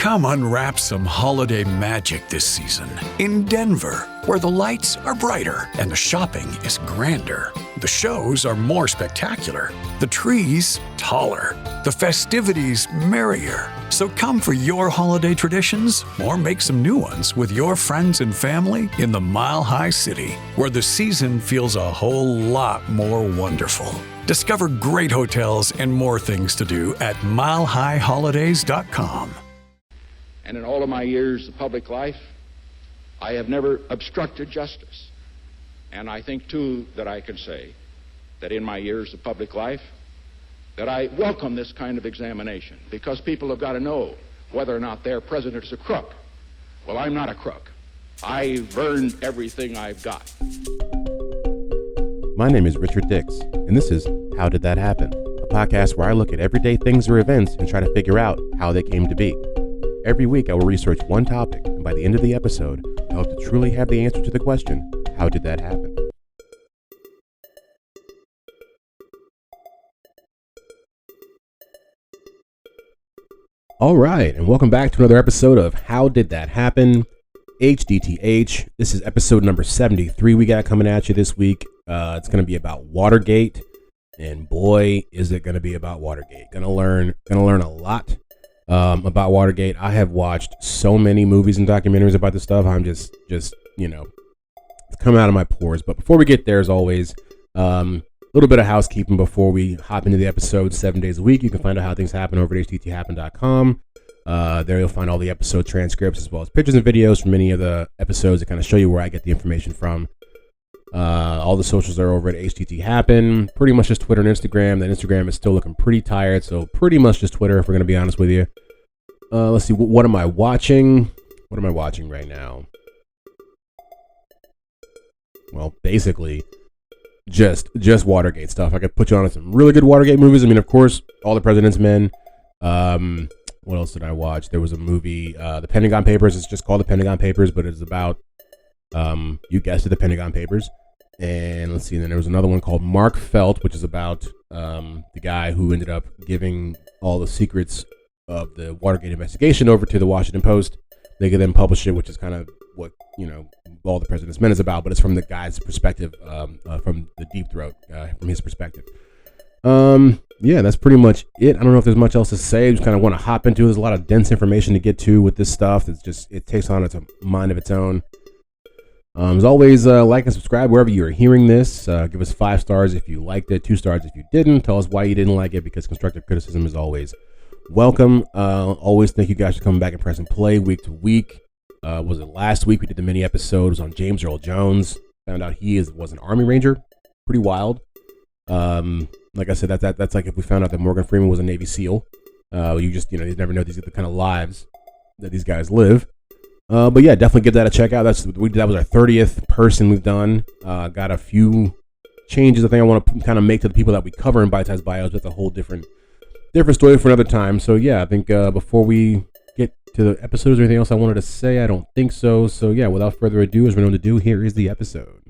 Come unwrap some holiday magic this season in Denver, where the lights are brighter and the shopping is grander. The shows are more spectacular, the trees taller, the festivities merrier. So come for your holiday traditions or make some new ones with your friends and family in the Mile High City, where the season feels a whole lot more wonderful. Discover great hotels and more things to do at milehighholidays.com. And in all of my years of public life, I have never obstructed justice. And I think, too, that I can say that in my years of public life, that I welcome this kind of examination, because people have got to know whether or not their president is a crook. Well, I'm not a crook. I've earned everything I've got. My name is Richard Dix, and this is How Did That Happen? A podcast where I look at everyday things or events and try to figure out how they came to be. Every week I will research one topic, and by the end of the episode, I hope to truly have the answer to the question, how did that happen? All right, and welcome back to another episode of How Did That Happen? HDTH. This is episode number 73 we got coming at you this week. It's going to be about Watergate, and boy, is it going to be about Watergate. Gonna learn a lot about Watergate. I have watched so many movies and documentaries about this stuff. I'm just it's coming out of my pores. But before we get there, as always, a little bit of housekeeping before we hop into the episode. 7 days a week, you can find out how things happen over at hdthappen.com. There you'll find all the episode transcripts as well as pictures and videos from many of the episodes that kind of show you where I get the information from. All the socials are over at HDTHappen. Pretty much just Twitter and Instagram. That Instagram is still looking pretty tired, so pretty much just Twitter if we're going to be honest with you. Let's see, what am I watching? What am I watching right now? Well, basically, just Watergate stuff. I could put you on some really good Watergate movies. I mean, of course, All the President's Men. What else did I watch? There was a movie, The Pentagon Papers. It's just called The Pentagon Papers, but it's about, you guessed it, The Pentagon Papers. And let's see, then there was another one called Mark Felt, which is about the guy who ended up giving all the secrets of the Watergate investigation over to the Washington Post. They could then publish it, which is kind of what, All the President's Men is about, but it's from the guy's perspective, from the Deep Throat, from his perspective. Yeah, that's pretty much it. I don't know if there's much else to say. I just kind of want to hop into it. There's a lot of dense information to get to with this stuff. It takes on a mind of its own. As always, like and subscribe wherever you're hearing this. Give us 5 stars if you liked it, 2 stars if you didn't. Tell us why you didn't like it, because constructive criticism is always welcome. Always thank you guys for coming back and pressing play week to week. Was it last week we did the mini episodes on James Earl Jones? Found out he was an Army Ranger. Pretty wild. Like I said, that's like if we found out that Morgan Freeman was a Navy SEAL. You never know the kind of lives that these guys live. But yeah, definitely give that a check out. That was our 30th person we've done. Got a few changes I think I want to kind of make to the people that we cover in Bite Size Bios. That's a whole different story for another time. So yeah, I think before we get to the episodes or anything else I wanted to say, I don't think so. So yeah, without further ado, as we're known to do, here is the episode.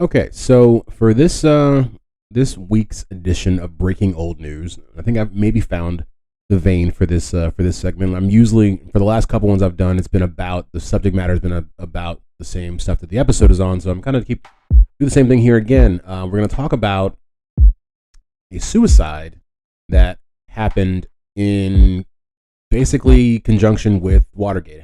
Okay, so for this week's edition of Breaking Old News, I think I've maybe found the vein for this segment. I'm usually, for the last couple ones I've done, it's been about, the subject matter has been about the same stuff that the episode is on, so I'm kind of do the same thing here again. We're going to talk about a suicide that happened in basically conjunction with Watergate.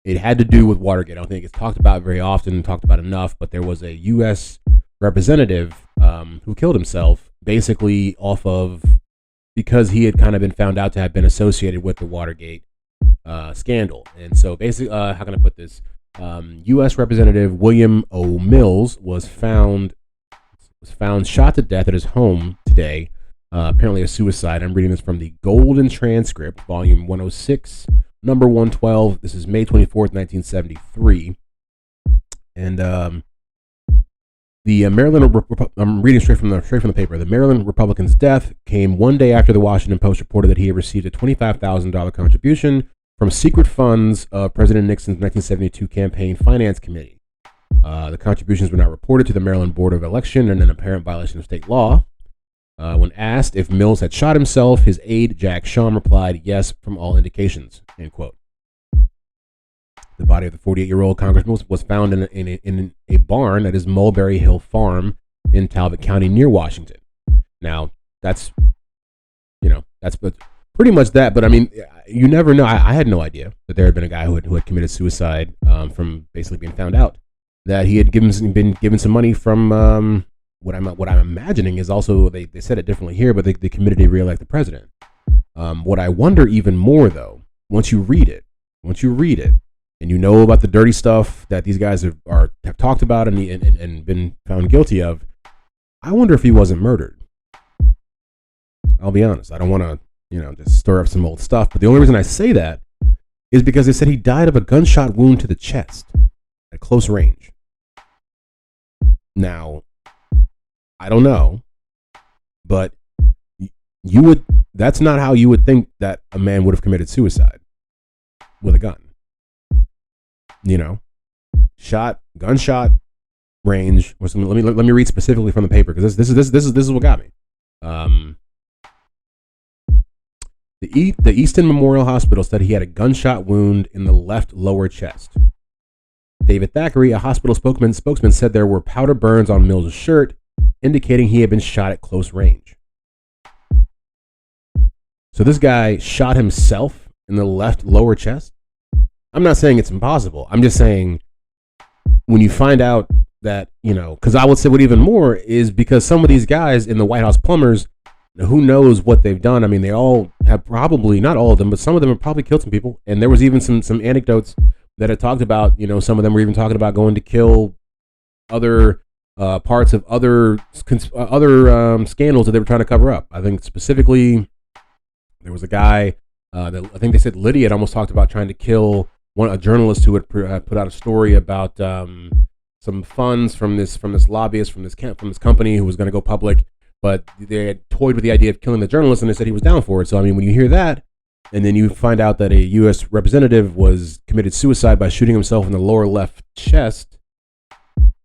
It had to do with Watergate. I don't think it's talked about very often, talked about enough, but there was a U.S. representative who killed himself basically because he had kind of been found out to have been associated with the Watergate scandal. And so basically, how can I put this? U.S. Representative William O. Mills was found shot to death at his home today, apparently a suicide. I'm reading this from the Golden Transcript, volume 106, number 112. This is May 24th, 1973. And the Maryland, I'm reading straight from the paper. The Maryland Republican's death came one day after the Washington Post reported that he had received a $25,000 contribution from secret funds of President Nixon's 1972 campaign finance committee. The contributions were not reported to the Maryland Board of Election in an apparent violation of state law. When asked if Mills had shot himself, his aide, Jack Shum, replied, "Yes, from all indications," end quote. The body of the 48-year-old congressman was found in a barn at his Mulberry Hill farm in Talbot County near Washington. Now, that's pretty much that. But I mean, you never know. I had no idea that there had been a guy who had committed suicide from basically being found out that he had been given some money from what I'm imagining is also, they said it differently here, but they committed to re-elect the president. What I wonder even more, though, once you read it, and you know about the dirty stuff that these guys have talked about and been found guilty of, I wonder if he wasn't murdered. I'll be honest. I don't want to, just stir up some old stuff. But the only reason I say that is because they said he died of a gunshot wound to the chest at close range. Now, I don't know, but that's not how you would think that a man would have committed suicide with a gun. Gunshot range. Let me read specifically from the paper, because this is what got me. The Easton Memorial Hospital said he had a gunshot wound in the left lower chest. David Thackeray, a hospital spokesman, said there were powder burns on Mills' shirt, indicating he had been shot at close range. So this guy shot himself in the left lower chest? I'm not saying it's impossible. I'm just saying, when you find out that, because I would say what even more is, because some of these guys in the White House plumbers, who knows what they've done. I mean, they all have probably, not all of them, but some of them have probably killed some people. And there was even some anecdotes that had talked about, some of them were even talking about going to kill other parts of other scandals that they were trying to cover up. I think specifically, there was a guy that I think they said Lydia had almost talked about trying to kill a journalist who had put out a story about some funds from this lobbyist from this company who was going to go public, but they had toyed with the idea of killing the journalist, and they said he was down for it. So I mean, when you hear that, and then you find out that a U.S. representative was committed suicide by shooting himself in the lower left chest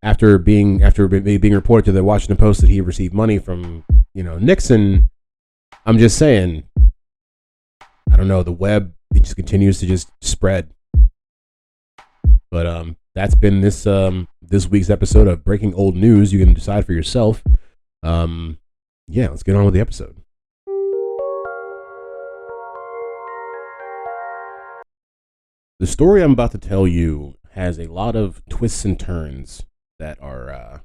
after being reported to the Washington Post that he received money from Nixon, I'm just saying, I don't know, the web, it just continues to just spread. But that's been this week's episode of Breaking Old News. You can decide for yourself. Let's get on with the episode. The story I'm about to tell you has a lot of twists and turns that are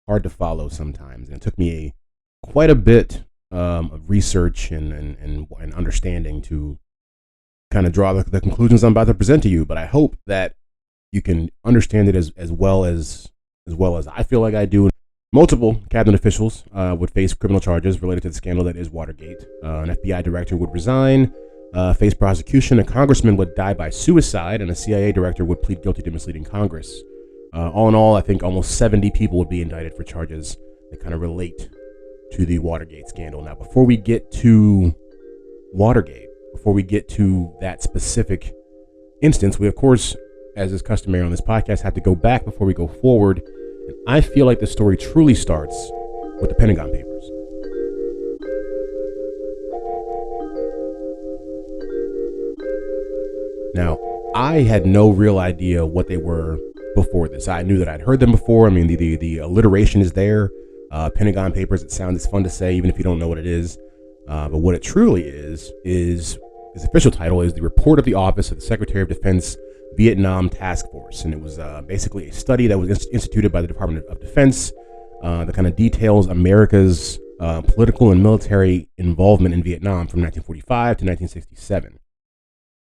hard to follow sometimes. And it took me quite a bit of research and understanding to kind of draw the conclusions I'm about to present to you. But I hope that you can understand it as well as I feel like I do. Multiple cabinet officials would face criminal charges related to the scandal that is Watergate. An FBI director would resign, face prosecution. A congressman would die by suicide, and a CIA director would plead guilty to misleading Congress. All in all, I think almost 70 people would be indicted for charges that kind of relate to the Watergate scandal. Now, before we get to Watergate, before we get to that specific instance, we, of course, as is customary on this podcast, have to go back before we go forward. And I feel like the story truly starts with the Pentagon Papers. Now, I had no real idea what they were before this. I knew that I'd heard them before. I mean, the alliteration is there. Pentagon Papers, it's fun to say, even if you don't know what it is. But what it truly is its official title is the Report of the Office of the Secretary of Defense Vietnam Task Force. And it was basically a study that was instituted by the Department of Defense that kind of details America's political and military involvement in Vietnam from 1945 to 1967.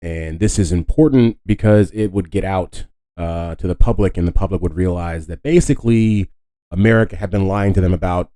And this is important because it would get out to the public, and the public would realize that basically America had been lying to them about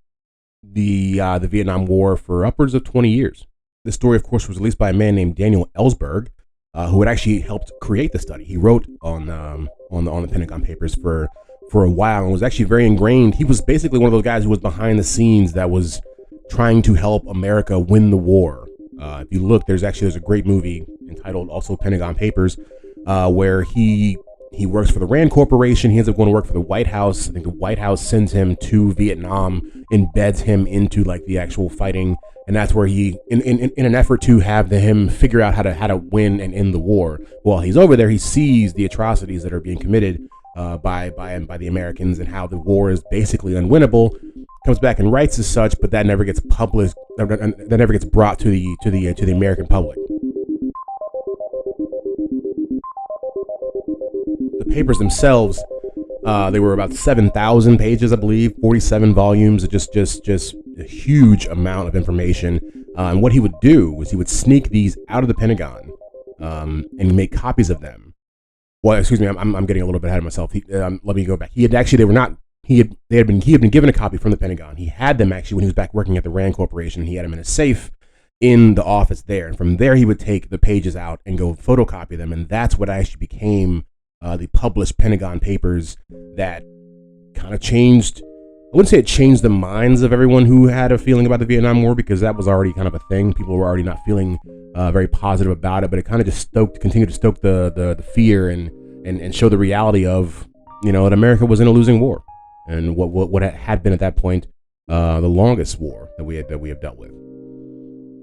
the Vietnam War for upwards of 20 years. This story, of course, was released by a man named Daniel Ellsberg, who had actually helped create the study. He wrote on the Pentagon Papers for a while and was actually very ingrained. He was basically one of those guys who was behind the scenes that was trying to help America win the war If you look, there's a great movie entitled also Pentagon Papers, where he works for the Rand Corporation. He ends up going to work for the White House. I think the White House sends him to Vietnam, embeds him into like the actual fighting, and that's where he, in an effort to have him figure out how to win and end the war. While he's over there, he sees the atrocities that are being committed by the Americans and how the war is basically unwinnable. Comes back and writes as such, but that never gets published. That never gets brought to the American public. The papers themselves, they were about 7,000 pages, I believe, 47 volumes, just a huge amount of information. And what he would do was he would sneak these out of the Pentagon and make copies of them. Well, excuse me, I'm getting a little bit ahead of myself. Let me go back. He had been given a copy from the Pentagon. He had them actually when he was back working at the Rand Corporation. He had them in a safe in the office there, and from there he would take the pages out and go photocopy them, and that's what actually became the published Pentagon Papers that kind of changed. I wouldn't say it changed the minds of everyone who had a feeling about the Vietnam War, because that was already kind of a thing. People were already not feeling very positive about it, but it kind of just continued to stoke the fear and show the reality of, that America was in a losing war, and what had been at that point the longest war that we have dealt with.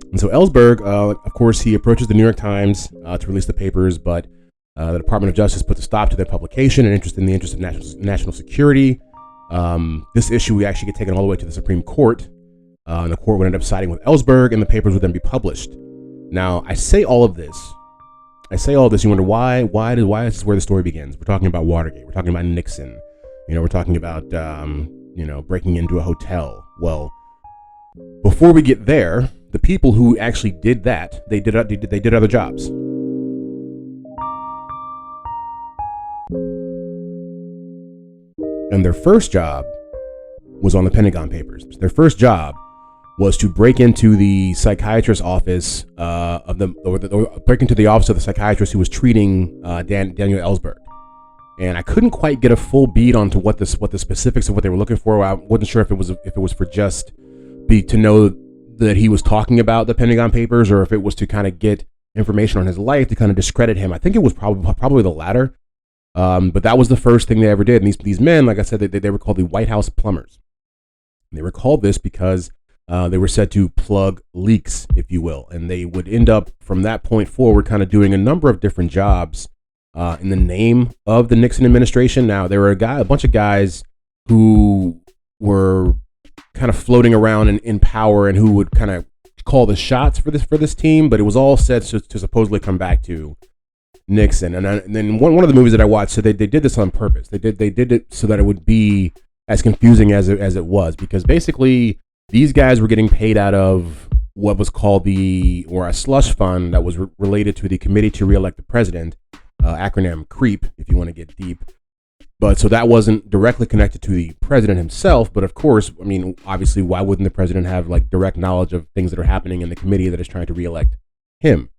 And so Ellsberg, of course, he approaches the New York Times to release the papers, but the Department of Justice puts a stop to their publication in the interest of national security. This issue would actually get taken all the way to the Supreme Court, and the court would end up siding with Ellsberg, and the papers would then be published. Now, I say all of this. You wonder why is this where the story begins? We're talking about Watergate. We're talking about Nixon. We're talking about breaking into a hotel. Well, before we get there, the people who actually did that, they did other jobs. And their first job was on the Pentagon Papers. Their first job was to break into the psychiatrist's office break into the office of the psychiatrist who was treating Daniel Ellsberg. And I couldn't quite get a full beat onto what the specifics of what they were looking for. I wasn't sure if it was for just to know that he was talking about the Pentagon Papers, or if it was to kind of get information on his life to kind of discredit him. I think it was probably the latter. But that was the first thing they ever did. And these men, like I said, they were called the White House plumbers. And they were called this because they were said to plug leaks, if you will. And they would end up, from that point forward, kind of doing a number of different jobs in the name of the Nixon administration. Now, there were a bunch of guys who were kind of floating around in power and who would kind of call the shots for this team, but it was all set to supposedly come back to Nixon. And then one of the movies that I watched said they did this on purpose. They did it so that it would be as confusing as it was, because basically these guys were getting paid out of what was called a slush fund that was related to the Committee to Re-elect the President, acronym CREEP, if you want to get deep. But so that wasn't directly connected to the president himself. But of course, I mean, obviously, why wouldn't the president have like direct knowledge of things that are happening in the committee that is trying to re-elect him?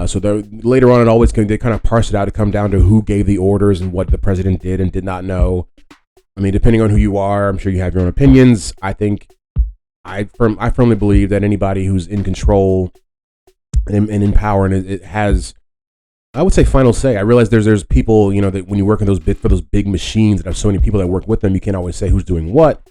So later on, they kind of parse it out to come down to who gave the orders and what the president did and did not know. I mean, depending on who you are, I'm sure you have your own opinions. I firmly believe that anybody who's in control and in power and it has, I would say, final say. I realize there's people, that when you work in those big machines that have so many people that work with them, you can't always say who's doing what,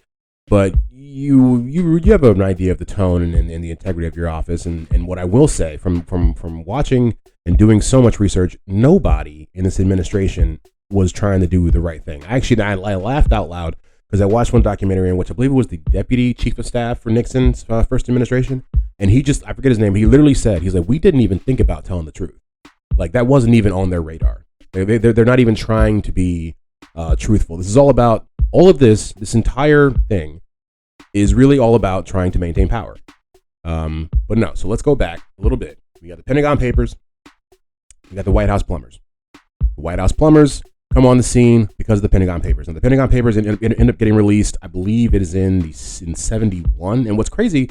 but you have an idea of the tone and the integrity of your office. And what I will say from watching and doing so much research, nobody in this administration was trying to do the right thing. I laughed out loud because I watched one documentary in which I believe it was the deputy chief of staff for Nixon's first administration. And I forget his name, but he literally said, he's like, we didn't even think about telling the truth. Like, that wasn't even on their radar. They're not even trying to be truthful. This is all about, all of this entire thing is really all about trying to maintain power. But no, so let's go back a little bit. We got the Pentagon Papers. We got the White House plumbers. The White House plumbers come on the scene because of the Pentagon Papers. And the Pentagon Papers end up getting released, I believe it is in 71. And what's crazy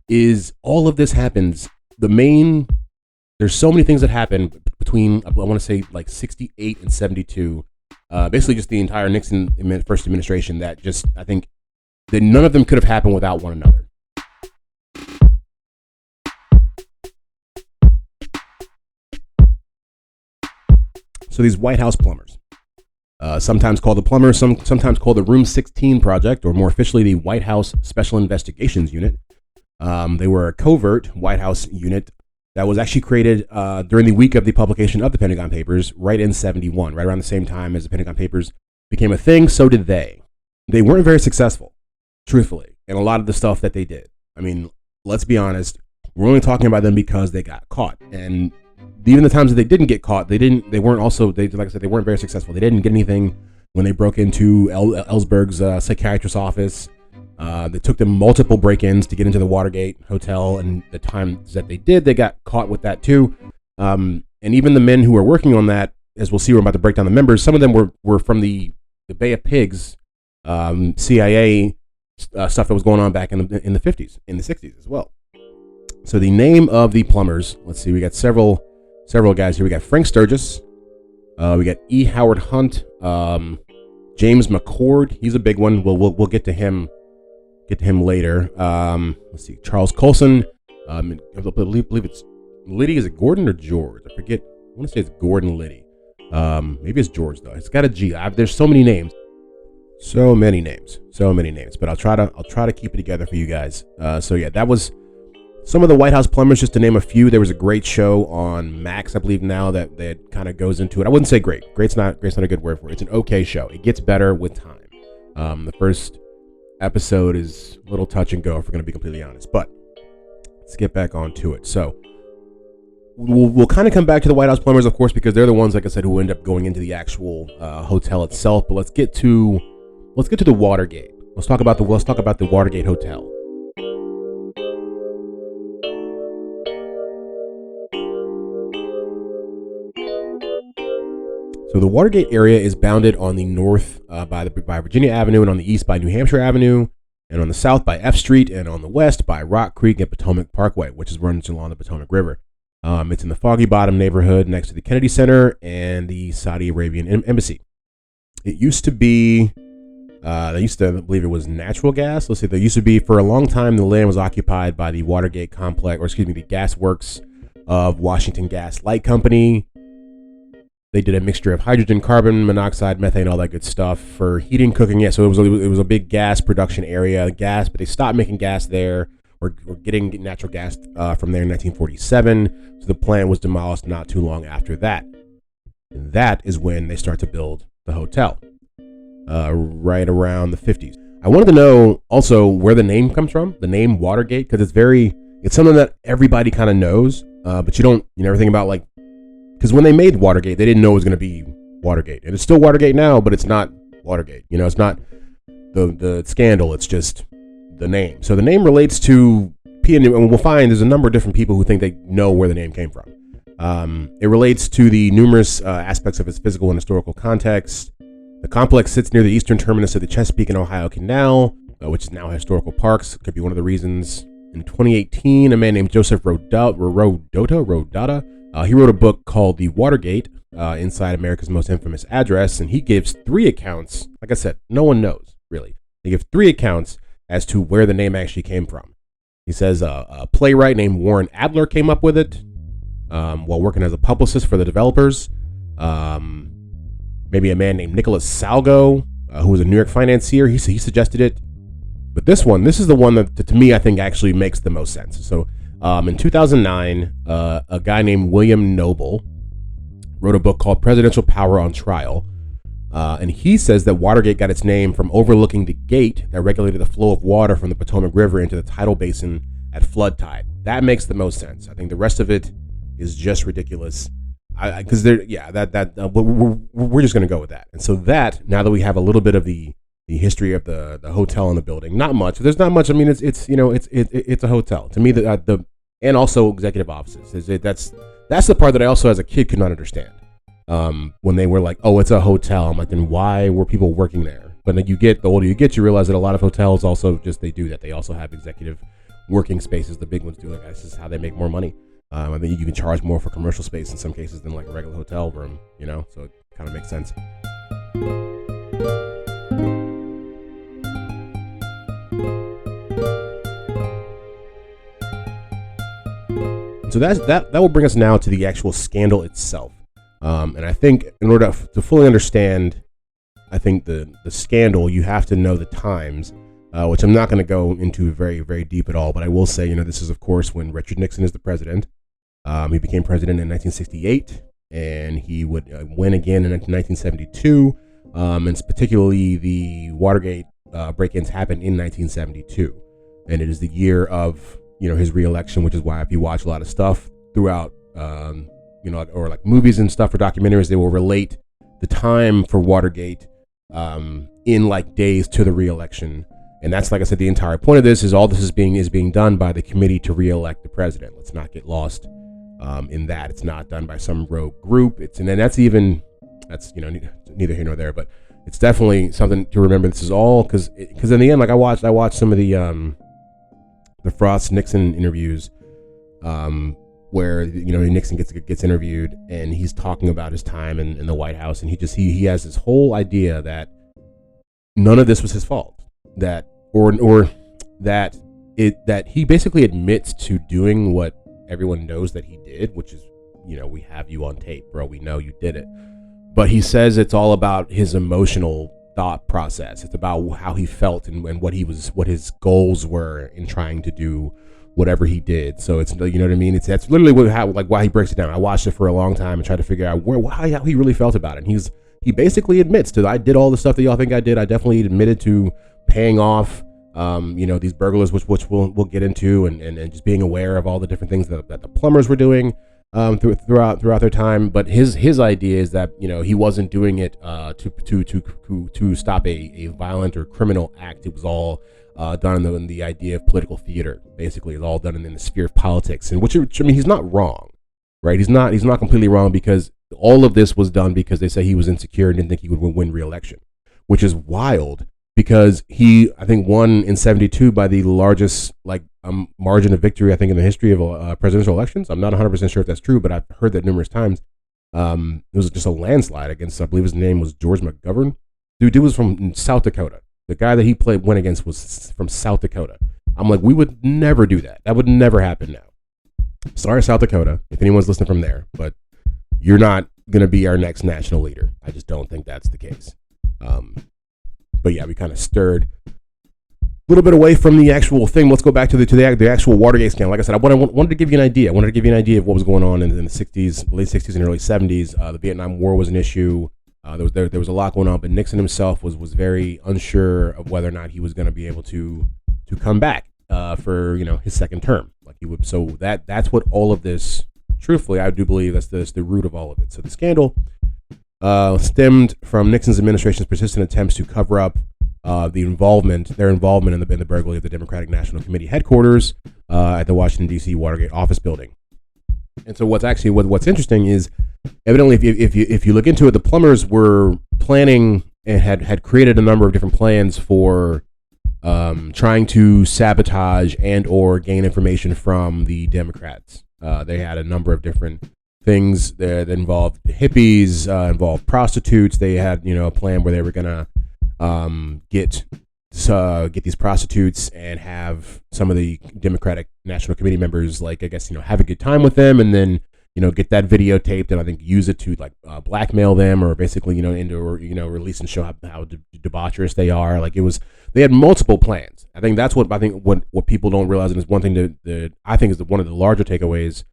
is all of this happens. There's so many things that happen between, I want to say, like 68 and 72. Basically just the entire Nixon first administration that just, I think, that none of them could have happened without one another. So these White House plumbers, sometimes called the plumbers, sometimes called the Room 16 Project, or more officially the White House Special Investigations Unit. They were a covert White House unit that was actually created during the week of the publication of the Pentagon Papers, right in 71, right around the same time as the Pentagon Papers became a thing. So did they. They weren't very successful, truthfully, in a lot of the stuff that they did. I mean, let's be honest. We're only talking about them because they got caught, and even the times that they didn't get caught, they weren't like I said, they weren't very successful. They didn't get anything when they broke into Ellsberg's psychiatrist's office. It took them multiple break-ins to get into the Watergate Hotel, and the times that they did, they got caught with that too. And even the men who were working on that, as we'll see, we're about to break down the members. Some of them were from the Bay of Pigs, CIA stuff that was going on back in the 50s, in the 60s as well. So the name of the plumbers, let's see, we got several guys here. We got Frank Sturgis, we got E. Howard Hunt, James McCord. He's a big one. We'll get to him later. Let's see, Charles Colson. I believe it's Liddy. Is it Gordon or George? I forget. I want to say it's Gordon Liddy. Maybe it's George though. It's got a G. There's so many names. So many names. But I'll try to keep it together for you guys. So yeah, that was some of the White House plumbers, just to name a few. There was a great show on Max, I believe now, that kind of goes into it. I wouldn't say great. Great's not a good word for it. It's an okay show. It gets better with time. The first episode is a little touch and go, if we're going to be completely honest. But let's get back onto it. So we'll kind of come back to the White House plumbers, of course, because they're the ones, like I said, who end up going into the actual hotel itself. But let's get to the Watergate. Let's talk about the Watergate Hotel. So the Watergate area is bounded on the north by Virginia Avenue, and on the east by New Hampshire Avenue, and on the south by F Street, and on the west by Rock Creek and Potomac Parkway, which runs along the Potomac River. It's in the Foggy Bottom neighborhood next to the Kennedy Center and the Saudi Arabian Embassy. It used to be, I believe it was natural gas. Let's see, there used to be, for a long time, the land was occupied by the Watergate complex, the gas works of Washington Gas Light Company. They did a mixture of hydrogen, carbon monoxide, methane, all that good stuff for heating, cooking. Yeah, so it was a big gas production area, but they stopped making gas there. We're getting natural gas from there in 1947. So the plant was demolished not too long after that. And that is when they start to build the hotel, right around the 50s. I wanted to know also where the name comes from, the name Watergate, because it's something that everybody kind of knows, but you never think about, like, because when they made Watergate, they didn't know it was going to be Watergate. And it's still Watergate now, but it's not Watergate. It's not the scandal. It's just the name. So the name relates to, and we'll find there's a number of different people who think they know where the name came from. It relates to the numerous aspects of its physical and historical context. The complex sits near the eastern terminus of the Chesapeake and Ohio Canal, which is now historical parks. Could be one of the reasons. In 2018, a man named Joseph Rodota, he wrote a book called The Watergate, Inside America's Most Infamous Address, and he gives 3 accounts. Like I said, no one knows, really. He gives 3 accounts as to where the name actually came from. He says a playwright named Warren Adler came up with it while working as a publicist for the developers. Maybe a man named Nicholas Salgo, who was a New York financier, he suggested it. But this is the one that, to me, I think actually makes the most sense. So in 2009, a guy named William Noble wrote a book called Presidential Power on Trial. And he says that Watergate got its name from overlooking the gate that regulated the flow of water from the Potomac River into the tidal basin at flood tide. That makes the most sense. I think the rest of it is just ridiculous. We're just going to go with that. And so that, now that we have a little bit of the history of the hotel and the building, not much. There's not much. I mean, it's a hotel to me. And also executive offices. That's the part that I also as a kid could not understand. When they were like, oh, it's a hotel. I'm like, then why were people working there? But then the older you get, you realize that a lot of hotels also they do that. They also have executive working spaces. The big ones do. Like, this is how they make more money. I think you can charge more for commercial space in some cases than like a regular hotel room, so it kind of makes sense. So that will bring us now to the actual scandal itself. And I think in order to fully understand, I think the scandal, you have to know the times, which I'm not going to go into very, very deep at all. But I will say, this is, of course, when Richard Nixon is the president. He became president in 1968, and he would win again in 1972. And particularly the Watergate break-ins happened in 1972. And it is the year of, his reelection, which is why if you watch a lot of stuff throughout, or like movies and stuff or documentaries, they will relate the time for Watergate in like days to the reelection. And that's, like I said, the entire point of this is all this is being done by the committee to reelect the president. Let's not get lost in that. It's not done by some rogue group. That's neither here nor there, but it's definitely something to remember. This is all because in the end, like I watched some of the Frost Nixon interviews, where Nixon gets interviewed and he's talking about his time in the White House, and he has this whole idea that none of this was his fault, that he basically admits to doing what everyone knows that he did, which is, we have you on tape, bro, we know you did it. But he says it's all about his emotional thought process. It's about how he felt and what his goals were in trying to do whatever he did. So it's, you know what I mean? That's literally why he breaks it down. I watched it for a long time and tried to figure out how he really felt about it. And he basically admits to, I did all the stuff that y'all think I did. I definitely admitted to paying off, these burglars, which we'll get into, and just being aware of all the different things that the plumbers were doing throughout their time. But his idea is that he wasn't doing it to stop a violent or criminal act. It was all done in the idea of political theater. Basically, it's all done in the sphere of politics, and which he's not wrong, right? He's not completely wrong, because all of this was done because they say he was insecure and didn't think he would win re-election, which is wild. Because he, I think, won in 72 by the largest margin of victory, I think, in the history of presidential elections. I'm not 100% sure if that's true, but I've heard that numerous times. It was just a landslide against, I believe his name was George McGovern. Dude was from South Dakota. The guy that he went against was from South Dakota. I'm like, we would never do that. That would never happen now. Sorry, South Dakota, if anyone's listening from there, but you're not going to be our next national leader. I just don't think that's the case. But yeah, we kind of stirred a little bit away from the actual thing. Let's go back to the actual Watergate scandal. Like I said, I wanted to give you an idea. I wanted to give you an idea of what was going on in the 60s, late 60s and early 70s. The Vietnam War was an issue. There was a lot going on, but Nixon himself was very unsure of whether or not he was going to be able to come back for his second term. Like he would. So that's what all of this. Truthfully, I do believe that's the root of all of it. So the scandal stemmed from Nixon's administration's persistent attempts to cover up their involvement in the burglary of the Democratic National Committee headquarters at the Washington, D.C. Watergate office building. And so what's interesting is, evidently, if you look into it, the plumbers were planning and had created a number of different plans for trying to sabotage and or gain information from the Democrats. They had a number of different things that involved hippies, involved prostitutes. They had, a plan where they were gonna get these prostitutes and have some of the Democratic National Committee members, have a good time with them, and then get that videotaped and I think use it to blackmail them, or basically release and show how debaucherous they are. They had multiple plans. I think that's what people don't realize, and is one thing that I think is one of the larger takeaways.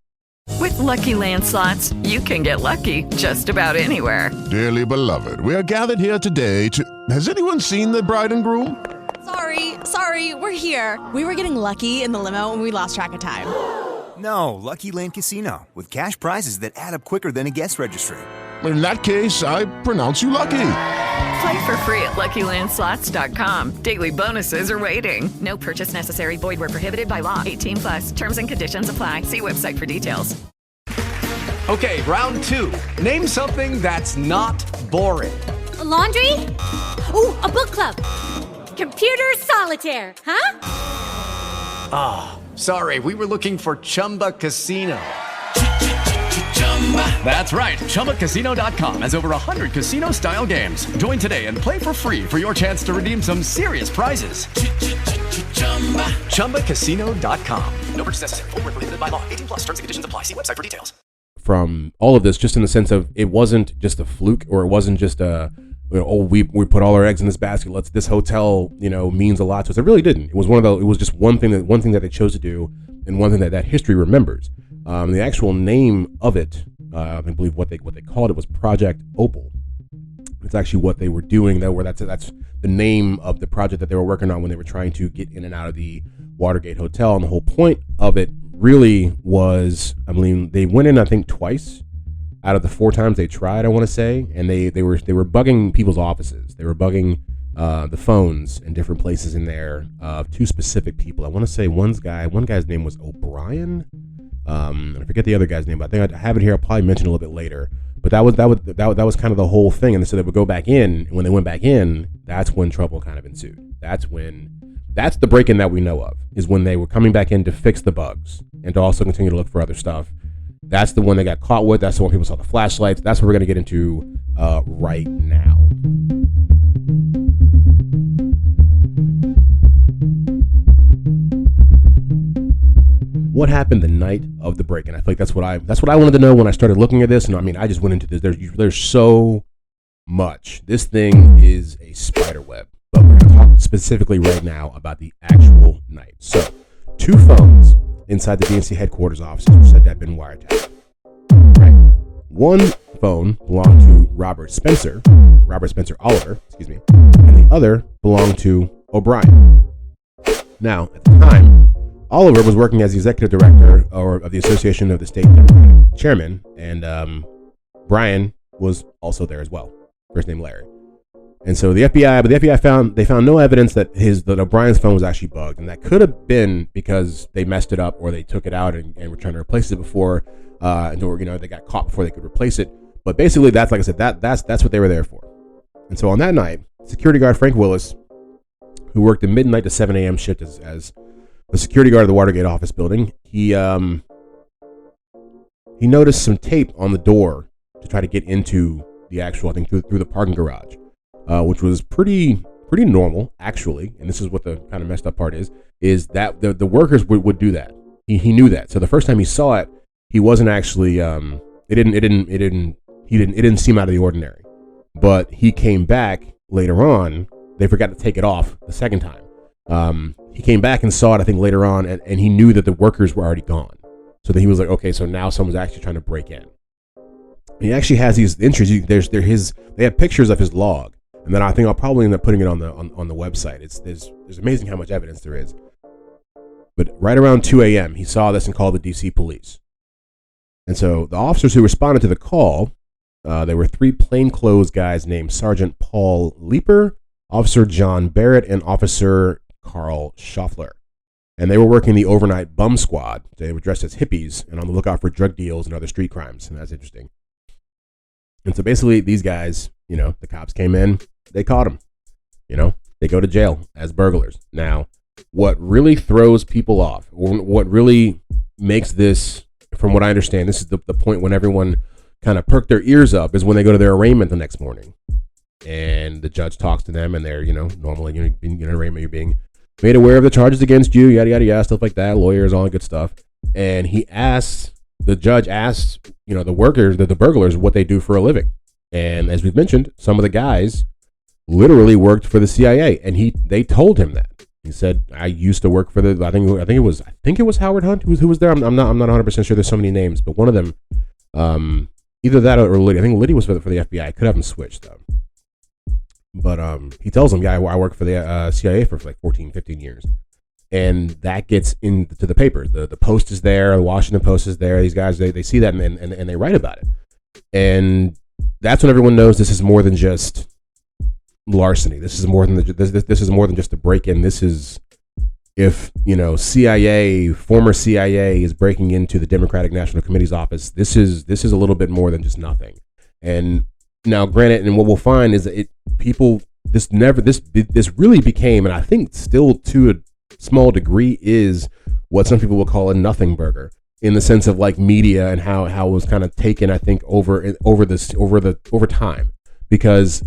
With Lucky Land Slots, you can get lucky just about anywhere. Dearly beloved, we are gathered here today to... Has anyone seen the bride and groom? Sorry, we're here. We were getting lucky in the limo and we lost track of time. No, Lucky Land Casino, with cash prizes that add up quicker than a guest registry. In that case, I pronounce you lucky. Play for free at LuckyLandSlots.com. Daily bonuses are waiting. No purchase necessary. Void where prohibited by law. 18+. Terms and conditions apply. See website for details. Okay, round two. Name something that's not boring. A laundry? Ooh, a book club. Computer solitaire, huh? Ah, sorry. We were looking for Chumba Casino. That's right. ChumbaCasino.com has over 100 casino-style games. Join today and play for free for your chance to redeem some serious prizes. ChumbaCasino.com. No purchase necessary. Void where prohibited by law. 18+. Terms and conditions apply. See website for details. from all of this, just in the sense of it wasn't just a fluke, or it wasn't just a, we put all our eggs in this basket. This hotel, means a lot to us. It really didn't. It was it was just one thing that they chose to do, and one thing that history remembers. The actual name of it, I believe what they called it was Project Opal. It's actually what they were doing. That's the name of the project that they were working on when they were trying to get in and out of the Watergate Hotel. And the whole point of it really was, they went in, I think, twice out of the 4 times they tried, I want to say, and they were bugging people's offices. They were bugging the phones in different places in there of 2 specific people. I want to say one guy's name was O'Brien. And I forget the other guy's name, but I think I have it here. I'll probably mention it a little bit later. But that was kind of the whole thing. And so they would go back in, and when they went back in, that's when trouble kind of ensued. That's the break-in that we know of, is when they were coming back in to fix the bugs and to also continue to look for other stuff. That's the one they got caught with. That's the one people saw the flashlights. That's what we're going to get into right now. What happened the night of the break-in? I feel like that's what I wanted to know when I started looking at this. And I just went into this. There's so much. This thing is a spider web. But we're going to talk specifically right now about the actual night. So, 2 phones inside the DNC headquarters offices were said to have been wiretapped. Right. One phone belonged to Robert Spencer Oliver, and the other belonged to O'Brien. Now, at the time, Oliver was working as the executive director of the Association of the State Democratic Chairman, and Brian was also there as well. First name Larry. And so the FBI found no evidence that O'Brien's phone was actually bugged, and that could have been because they messed it up, or they took it out and were trying to replace it before, or they got caught before they could replace it. But basically, that's, like I said, that's what they were there for. And so on that night, security guard Frank Willis, who worked the midnight to 7 a.m. shift as the security guard of the Watergate office building, he noticed some tape on the door to try to get into the actual, I think, through the parking garage, which was pretty normal, actually. And this is what the kind of messed up part is that the workers would do that. He knew that. So the first time he saw it, he wasn't actually it didn't seem out of the ordinary. But he came back later on. They forgot to take it off the second time. He came back and saw it, I think, later on, and he knew that the workers were already gone. So then he was like, okay, so now someone's actually trying to break in. He actually has these entries. They have pictures of his log, and then I think I'll probably end up putting it on the website. There's amazing how much evidence there is. But right around 2 a.m., he saw this and called the D.C. police. And so the officers who responded to the call, there were 3 plainclothes guys named Sergeant Paul Leeper, Officer John Barrett, and Officer Carl Schaffler. And they were working the overnight bum squad. They were dressed as hippies and on the lookout for drug deals and other street crimes. And that's interesting. And so basically these guys, the cops came in, they caught them. They go to jail as burglars. Now, what really throws people off, or what really makes this, from what I understand, this is the point when everyone kind of perked their ears up, is when they go to their arraignment the next morning. And the judge talks to them, and they're, normally, in an arraignment, you're being made aware of the charges against you, yada, yada, yada, stuff like that, lawyers, all that good stuff. And the judge asks, the workers, the burglars, what they do for a living. And as we've mentioned, some of the guys literally worked for the CIA, and they told him that. He said, I used to work for I think it was Howard Hunt who was there. I'm not 100% sure. There's so many names, but one of them, either that or Liddy. I think Liddy was for the FBI. I could have them switched though. But he tells them, I worked for the CIA for like 14, 15 years. And that gets into the paper. The Post is there. The Washington Post is there. These guys, they see that and they write about it. And that's when everyone knows this is more than just larceny. This is more than just a break-in. This is, if former CIA is breaking into the Democratic National Committee's office, this is a little bit more than just nothing. And now, granted, and what we'll find is that this really became, and I think still to a small degree, is what some people will call a nothing burger, in the sense of like media and how it was kind of taken, I think, over time, because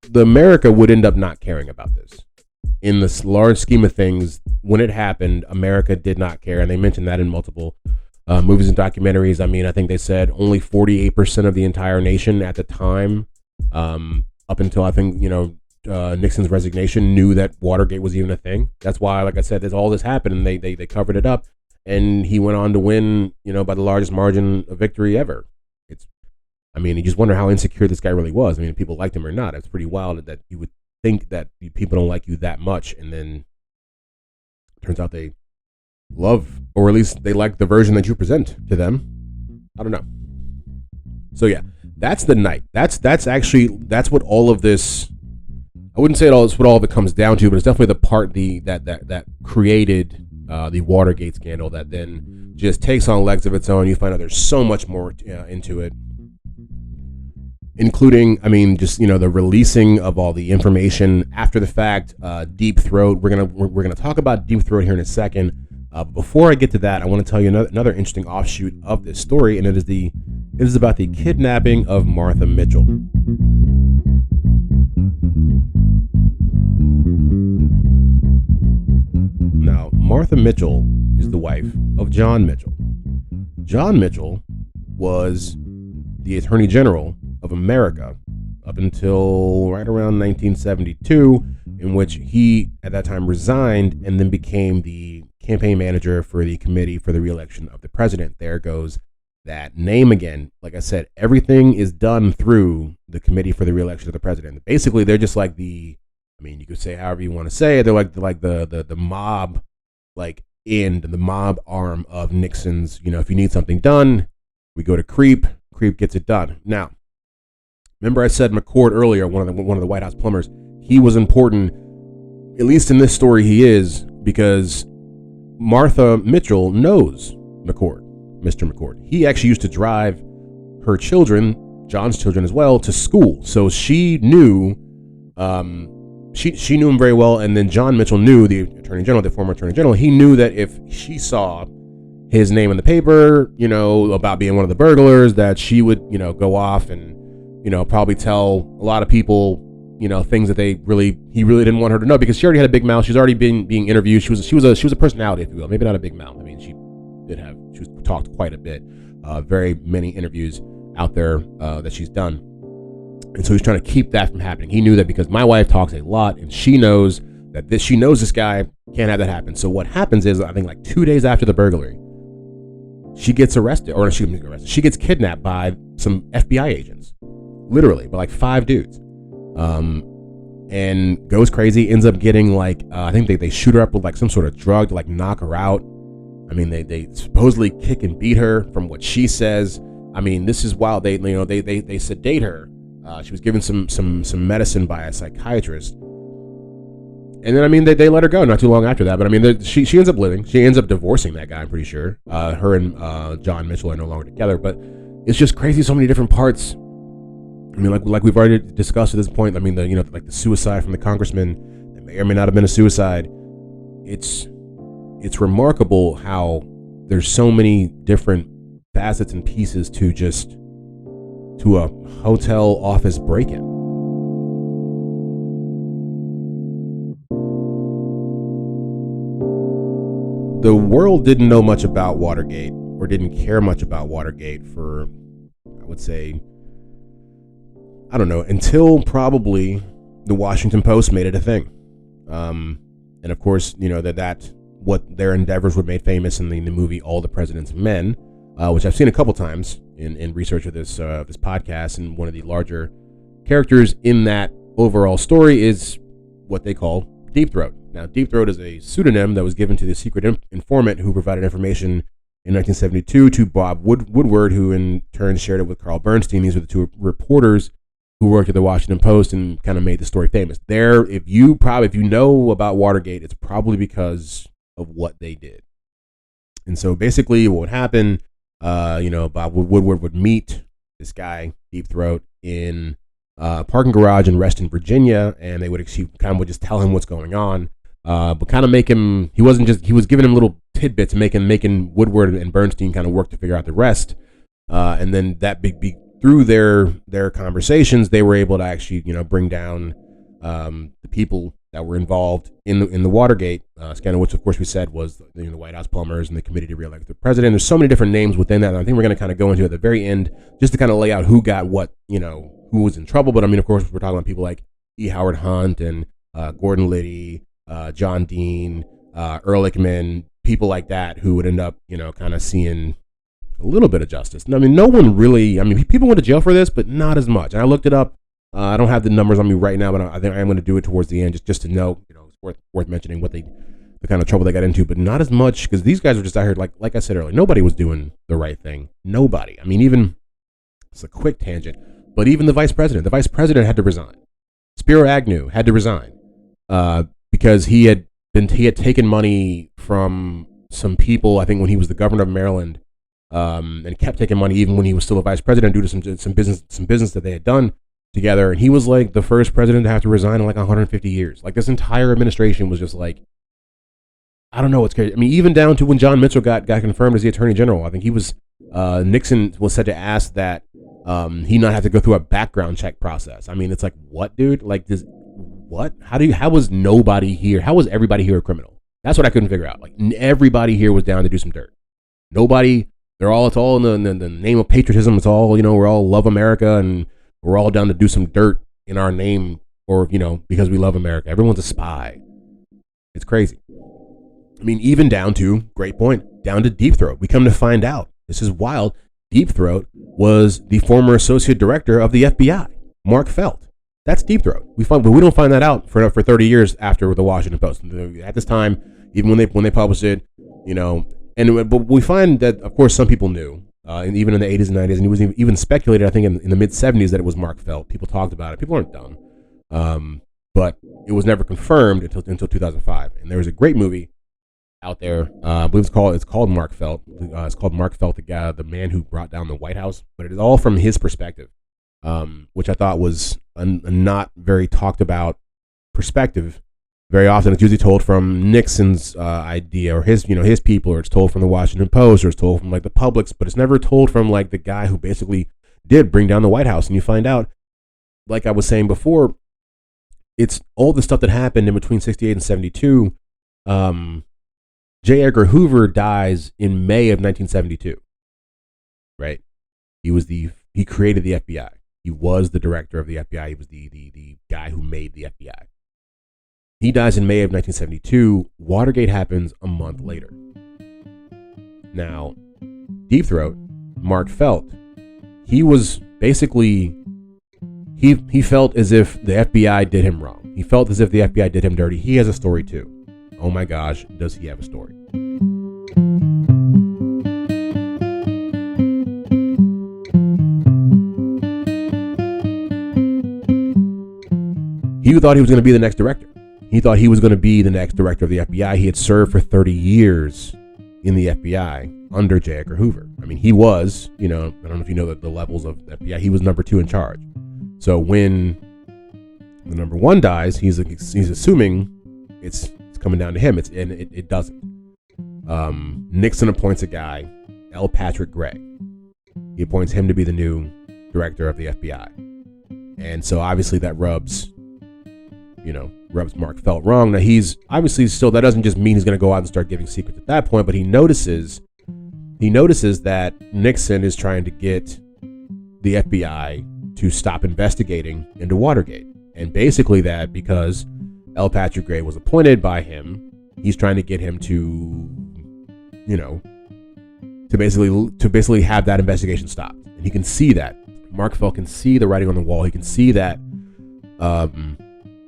the America would end up not caring about this. In this large scheme of things, when it happened, America did not care, and they mentioned that in multiple movies and documentaries. I mean, I think they said only 48% of the entire nation at the time, up until I think, Nixon's resignation, knew that Watergate was even a thing. That's why, like I said, there's all this happened, and they covered it up, and he went on to win, by the largest margin of victory ever. You just wonder how insecure this guy really was. I mean, if people liked him or not. It's pretty wild that you would think that people don't like you that much, and then it turns out they love, or at least they like the version that you present to them. I don't know. So yeah, that's the night. That's what all of this. I wouldn't say it's what all of it comes down to, but it's definitely the part that created the Watergate scandal that then just takes on legs of its own. You find out there's so much more into it, including, the releasing of all the information after the fact. Deep Throat. We're gonna talk about Deep Throat here in a second. But before I get to that, I want to tell you another interesting offshoot of this story, and it is about the kidnapping of Martha Mitchell. Now, Martha Mitchell is the wife of John Mitchell. John Mitchell was the Attorney General of America up until right around 1972, in which he, at that time, resigned and then became the campaign manager for the Committee for the Re-election of the President. There goes that name again. Like I said, everything is done through the Committee for the Re-election of the President. Basically, they're just like you could say however you want to say it. They're like the mob, end, the mob arm of Nixon's. If you need something done, we go to Creep. Creep gets it done. Now, remember I said McCord earlier, one of the White House plumbers. He was important, at least in this story. He is, because Martha Mitchell knows McCord, Mr. McCord. He actually used to drive her children, John's children as well, to school. So she knew. She knew him very well, and then John Mitchell knew the Attorney General, the former Attorney General. He knew that if she saw his name in the paper, about being one of the burglars, that she would, go off and, probably tell a lot of people, things that he really didn't want her to know, because she already had a big mouth. She's already being interviewed. She was a personality, if you will. Maybe not a big mouth. She was talked quite a bit. Very many interviews out there that she's done. And so he's trying to keep that from happening. He knew that because my wife talks a lot, and she knows this guy can't have that happen. So what happens is, I think 2 days after the burglary, she gets arrested, or she gets kidnapped by some FBI agents, literally, by 5 dudes, and goes crazy. Ends up getting I think they shoot her up with some sort of drug to knock her out. They supposedly kick and beat her, from what she says. This is wild. They sedate her. She was given some medicine by a psychiatrist, and then they let her go not too long after that. But she ends up living. She ends up divorcing that guy. I'm pretty sure. Her and John Mitchell are no longer together. But it's just crazy. So many different parts. Like we've already discussed at this point. The suicide from the congressman that may or may not have been a suicide. It's remarkable how there's so many different facets and pieces to a hotel office break-in. The world didn't know much about Watergate, or didn't care much about Watergate for, I would say, I don't know, until probably the Washington Post made it a thing. And of course, that what their endeavors were made famous in the movie All the President's Men, which I've seen a couple times in research of this podcast. And one of the larger characters in that overall story is what they call Deep Throat. Now, Deep Throat is a pseudonym that was given to the secret informant who provided information in 1972 to Bob Woodward, who in turn shared it with Carl Bernstein. These were the two reporters who worked at the Washington Post and kind of made the story famous. If you know about Watergate, it's probably because of what they did. And so basically what would happen, Bob Woodward would meet this guy, Deep Throat, in a parking garage in Reston, Virginia, and they would just tell him what's going on, but kind of make him, he was giving him little tidbits, making Woodward and Bernstein kind of work to figure out the rest. And then that through their conversations, they were able to actually, bring down the people that were involved in the Watergate scandal, which of course we said was the White House plumbers and the committee to re-elect the president. There's so many different names within that, and I think we're going to kind of go into at the very end just to kind of lay out who got what, who was in trouble. But I mean, of course, we're talking about people like E. Howard Hunt and Gordon Liddy, John Dean, Ehrlichman, people like that who would end up, kind of seeing a little bit of justice. And I mean, no one really, people went to jail for this, but not as much. And I looked it up. I don't have the numbers on me right now, but I think I am going to do it towards the end just to know, it's worth mentioning the kind of trouble they got into, but not as much because these guys were just out here, like I said earlier, nobody was doing the right thing. Nobody. I mean, even, it's a quick tangent, but even the vice president had to resign. Spiro Agnew had to resign because he had taken money from some people, I think when he was the governor of Maryland, and kept taking money even when he was still a vice president due to some business that they had done together. And he was like the first president to have to resign in like 150 years. Like this entire administration was just like, I don't know what's crazy. I mean, even down to when John Mitchell got confirmed as the attorney general, I think he was, Nixon was said to ask that he not have to go through a background check process. I mean, it's like, what, dude? Like this, what? How was nobody here? How was everybody here a criminal? That's what I couldn't figure out. Like everybody here was down to do some dirt. Nobody, it's all in the name of patriotism. It's all, we're all love America and we're all down to do some dirt in our name or, because we love America. Everyone's a spy. It's crazy. I mean, even down to, great point, down to Deep Throat. We come to find out, this is wild, Deep Throat was the former associate director of the FBI, Mark Felt. That's Deep Throat. But we don't find that out for 30 years after the Washington Post. At this time, even when they published it, but we find that, of course, some people knew, and even in the 80s and 90s, and it was even speculated, I think, in the mid-70s that it was Mark Felt. People talked about it. People aren't dumb. But it was never confirmed until 2005. And there was a great movie out there. I believe it's called Mark Felt. It's called Mark Felt, the man who brought down the White House. But it is all from his perspective, which I thought was a not very talked about perspective. Very often, it's usually told from Nixon's idea or his people, or it's told from the Washington Post, or it's told from like the public's, but it's never told from like the guy who basically did bring down the White House. And you find out, like I was saying before, it's all the stuff that happened in between 68 and 72. J. Edgar Hoover dies in May of 1972. Right? He created the FBI. He was the director of the FBI. He was the guy who made the FBI. He dies in May of 1972. Watergate happens a month later. Now, Deep Throat, Mark Felt, he was basically, he felt as if the FBI did him wrong. He felt as if the FBI did him dirty. He has a story too. Oh my gosh, does he have a story? He thought he was going to be the next director. He thought he was going to be the next director of the FBI. He had served for 30 years in the FBI under J. Edgar Hoover. I mean, he was, I don't know if you know the levels of the FBI. He was number 2 in charge. So when the number 1 dies, he's assuming it's coming down to him. It doesn't. Nixon appoints a guy, L. Patrick Gray. He appoints him to be the new director of the FBI. And so obviously that rubs Mark Felt wrong. Now he's obviously still, that doesn't just mean he's going to go out and start giving secrets at that point, but he notices that Nixon is trying to get the FBI to stop investigating into Watergate. And basically that because L. Patrick Gray was appointed by him, he's trying to get him to basically have that investigation stopped. And he can see that. Mark Felt can see the writing on the wall. He can see that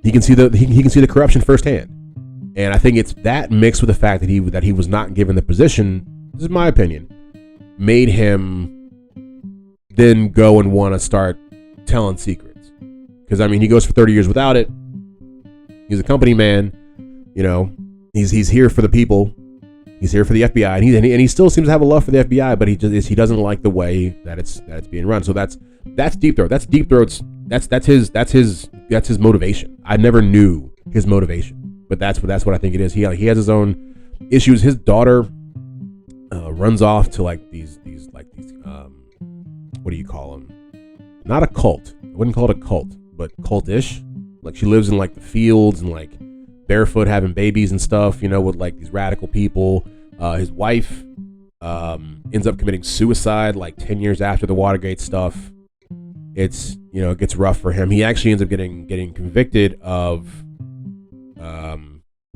he can see the corruption firsthand. And I think it's that mixed with the fact that he was not given the position, this is my opinion, made him then go and want to start telling secrets. Because I mean, he goes for 30 years without it. He's a company man, he's here for the people. He's here for the FBI, and he still seems to have a love for the FBI, but he doesn't like the way that it's being run. So that's Deep Throat. That's Deep Throat's. That's his motivation. I never knew his motivation, but that's what I think it is. He has his own issues. His daughter runs off to like these what do you call them? Not a cult. I wouldn't call it a cult, but cultish. Like she lives in like the fields and like barefoot having babies and stuff, with like these radical people. His wife ends up committing suicide like 10 years after the Watergate stuff. It's, it gets rough for him. He actually ends up getting convicted of, how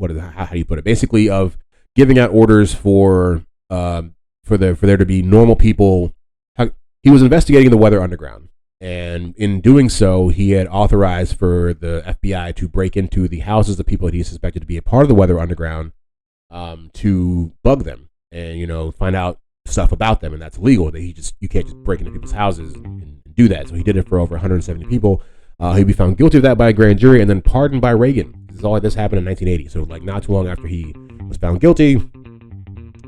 do you put it? Basically of giving out orders for there to be normal people. He was investigating the Weather Underground. And in doing so, he had authorized for the FBI to break into the houses of people that he suspected to be a part of the Weather Underground, to bug them and, find out stuff about them. And that's illegal. That you can't just break into people's houses and do that. So he did it for over 170 people. He'd be found guilty of that by a grand jury and then pardoned by Reagan. This happened in 1980. So like not too long after he was found guilty,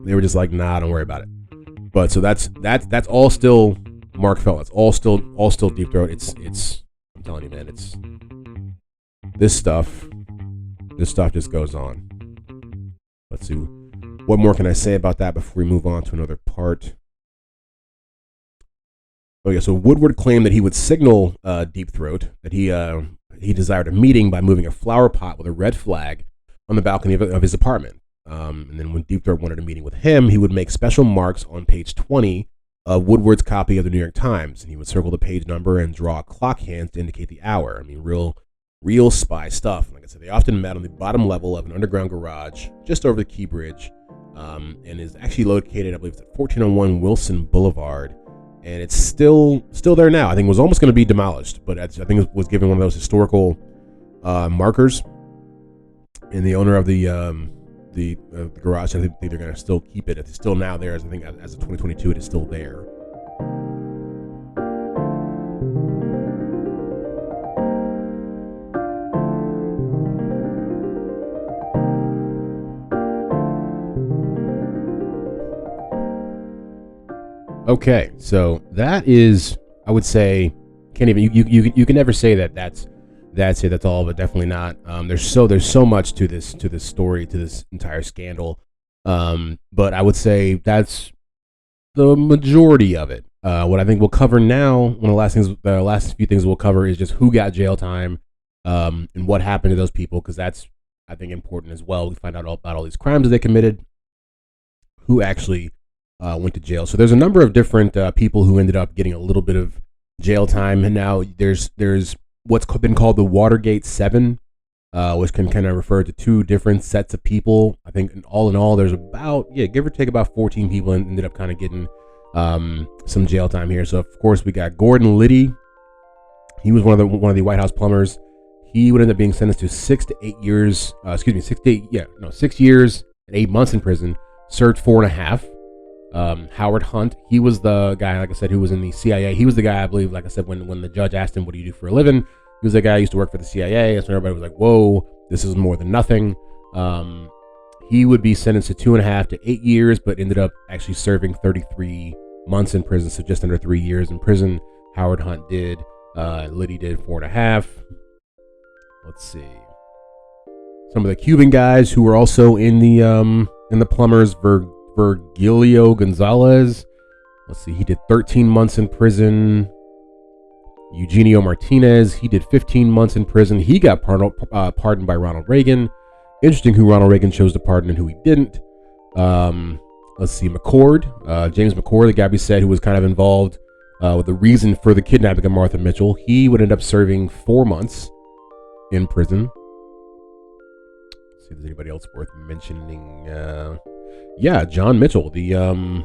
they were just like, nah, don't worry about it. But so that's all still Mark Fell. It's all still Deep Throat. It's I'm telling you, man, it's this stuff just goes on. Let's see, what more can I say about that before we move on to another part? Oh yeah, so Woodward claimed that he would signal Deep Throat that he desired a meeting by moving a flower pot with a red flag on the balcony of his apartment. And then when Deep Throat wanted a meeting with him, he would make special marks on page 20 of Woodward's copy of the New York Times, and he would circle the page number and draw clock hands to indicate the hour. I mean, real spy stuff. Like I said, they often met on the bottom level of an underground garage just over the Key Bridge, and is actually located, I believe, it's at 1401 Wilson Boulevard, and it's still there now. I think it was almost going to be demolished, but I think it was given one of those historical markers, and the owner of the garage, I think they're going to still keep it. It's still now there. I think as of 2022, it is still there. Okay, so that is, I would say, can't even you can never say that's it. That's all, but definitely not. There's so much to this story, to this entire scandal. But I would say that's the majority of it. What I think we'll cover now, one of the last few things we'll cover is just who got jail time, and what happened to those people, because that's, I think, important as well. We find out about all these crimes that they committed, who actually went to jail. So there's a number of different people who ended up getting a little bit of jail time, and now there's what's been called the Watergate 7, which can kind of refer to two different sets of people. I think in all, there's about, give or take about 14 people ended up kind of getting some jail time here. So of course we got Gordon Liddy. He was one of the White House plumbers. He would end up being sentenced to 6 years and 8 months in prison. Served 4.5. Howard Hunt, he was the guy, like I said, who was in the CIA. He was the guy, I believe, like I said, when the judge asked him, what do you do for a living? He was the guy who used to work for the CIA. That's when everybody was like, whoa, this is more than nothing. He would be sentenced to 2.5 to 8 years, but ended up actually serving 33 months in prison, so just under 3 years in prison. Howard Hunt did. Liddy did 4.5. Let's see. Some of the Cuban guys who were also in the plumbers, Virgilio Gonzalez. Let's see, he did 13 months in prison. Eugenio Martinez, he did 15 months in prison. He got pardoned by Ronald Reagan. Interesting who Ronald Reagan chose to pardon and who he didn't. Let's see, McCord, James McCord, the guy we said who was kind of involved with the reason for the kidnapping of Martha Mitchell. He would end up serving 4 months in prison. Let's see if there's anybody else worth mentioning. John Mitchell, the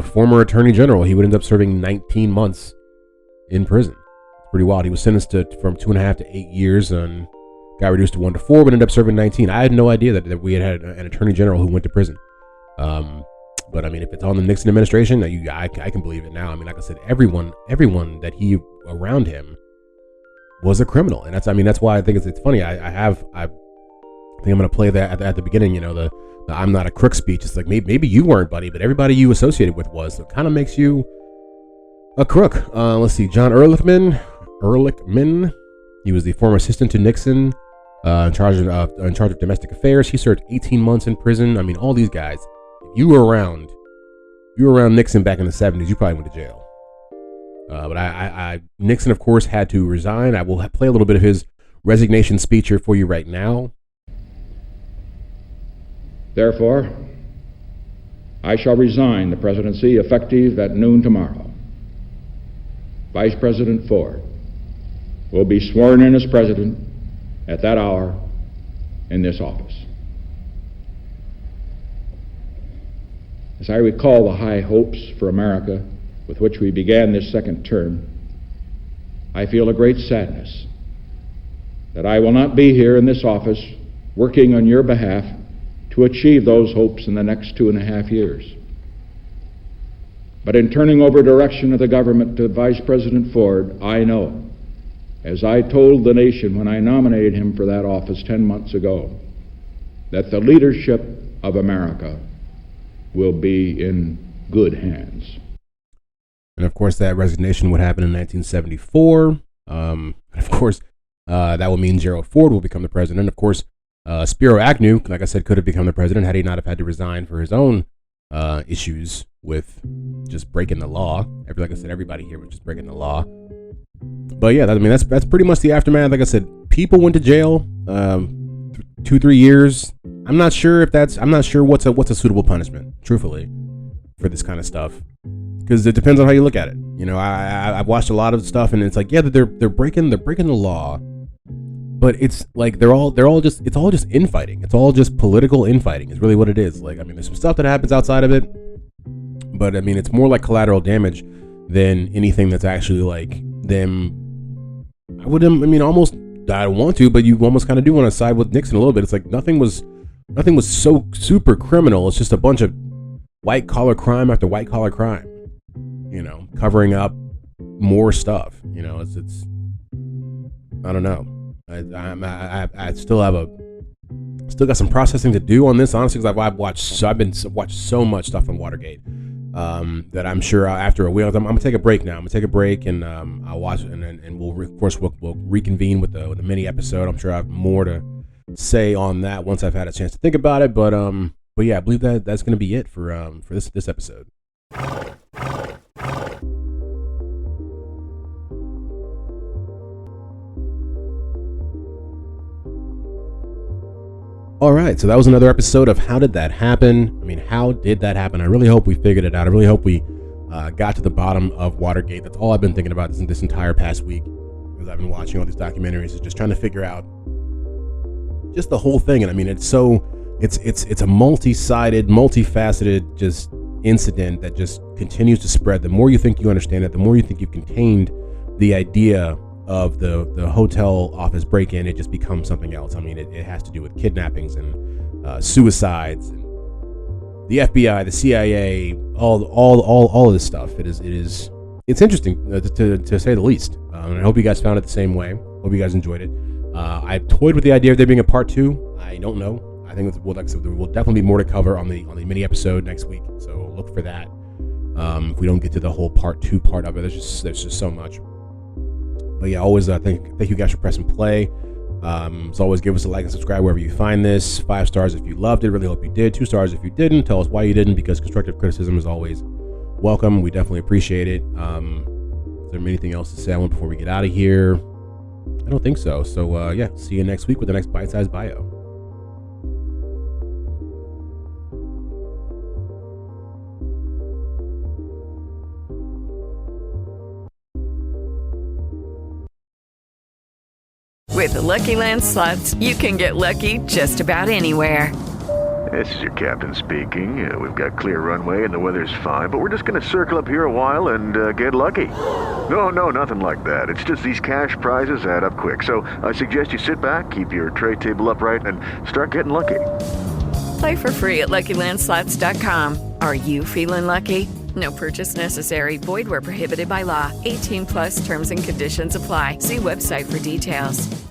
former Attorney General, he would end up serving 19 months in prison. It's pretty wild. He was sentenced from 2.5 to 8 years and got reduced to 1 to 4, but ended up serving 19. I had no idea that we had an Attorney General who went to prison. But I mean, if it's on the Nixon administration, I can believe it now. I mean, like I said, everyone that he around him was a criminal, and that's why I think it's funny. I think I'm gonna play that at the beginning. The I'm not a crook speech. It's like maybe you weren't, buddy, but everybody you associated with was. So it kind of makes you a crook. Let's see, John Ehrlichman. He was the former assistant to Nixon, in charge of domestic affairs. He served 18 months in prison. I mean, all these guys. If you were around Nixon back in the 70s, you probably went to jail. But Nixon, of course, had to resign. I will play a little bit of his resignation speech here for you right now. Therefore, I shall resign the presidency effective at noon tomorrow. Vice President Ford will be sworn in as president at that hour in this office. As I recall the high hopes for America with which we began this second term, I feel a great sadness that I will not be here in this office working on your behalf to achieve those hopes in the next 2.5 years. But in turning over direction of the government to Vice President Ford, I know, as I told the nation when I nominated him for that office 10 months ago, that the leadership of America will be in good hands. And of course, that resignation would happen in 1974. Of course, that would mean Gerald Ford will become the president. Of course, Spiro Agnew, like I said, could have become the president had he not have had to resign for his own issues with just breaking the law. Like I said, everybody here was just breaking the law. But yeah, that's pretty much the aftermath. Like I said, people went to jail 2-3 years. I'm not sure what's a suitable punishment, truthfully, for this kind of stuff, because it depends on how you look at it. You know, I've watched a lot of stuff, and it's like, yeah, they're breaking the law, but it's like it's all just infighting. It's all just political infighting is really what it is. Like, I mean, there's some stuff that happens outside of it, but I mean, it's more like collateral damage than anything that's actually like them. I don't want to, but you almost kind of do want to side with Nixon a little bit. It's like nothing was so super criminal. It's just a bunch of white collar crime after white collar crime, you know, covering up more stuff. You know, it's I don't know. I still got some processing to do on this, honestly, because I've watched so much stuff on Watergate that I'm sure after a week I'm gonna take a break now. I'm gonna take a break and I'll watch it, and we'll reconvene with the mini episode. I'm sure I have more to say on that once I've had a chance to think about it. But yeah, I believe that's gonna be it for this episode. All right, so that was another episode of How Did That Happen? I mean, how did that happen? I really hope we figured it out. I really hope we got to the bottom of Watergate. That's all I've been thinking about this entire past week, because I've been watching all these documentaries, is just trying to figure out just the whole thing. And I mean, it's a multi-sided, multifaceted just incident that just continues to spread. The more you think you understand it, the more you think you've contained the idea of the hotel office break-in, it just becomes something else. I mean, it has to do with kidnappings and suicides, and the FBI, the CIA, all of this stuff. It's interesting to say the least. And I hope you guys found it the same way. Hope you guys enjoyed it. I toyed with the idea of there being a part 2. I don't know. I think like I said, there will definitely be more to cover on the mini episode next week. So look for that. If we don't get to the whole part 2 part of it, there's just so much. But yeah, always thank you guys for pressing play. As always, give us a like and subscribe wherever you find this. 5 stars if you loved it. Really hope you did. 2 stars if you didn't. Tell us why you didn't, because constructive criticism is always welcome. We definitely appreciate it. Is there anything else to say before we get out of here? I don't think so. So yeah, see you next week with the next bite-sized bio. With the Lucky Land Slots, you can get lucky just about anywhere. This is your captain speaking. We've got clear runway and the weather's fine, but we're just going to circle up here a while and get lucky. No, nothing like that. It's just these cash prizes add up quick. So I suggest you sit back, keep your tray table upright, and start getting lucky. Play for free at LuckyLandSlots.com. Are you feeling lucky? No purchase necessary. Void where prohibited by law. 18+ terms and conditions apply. See website for details.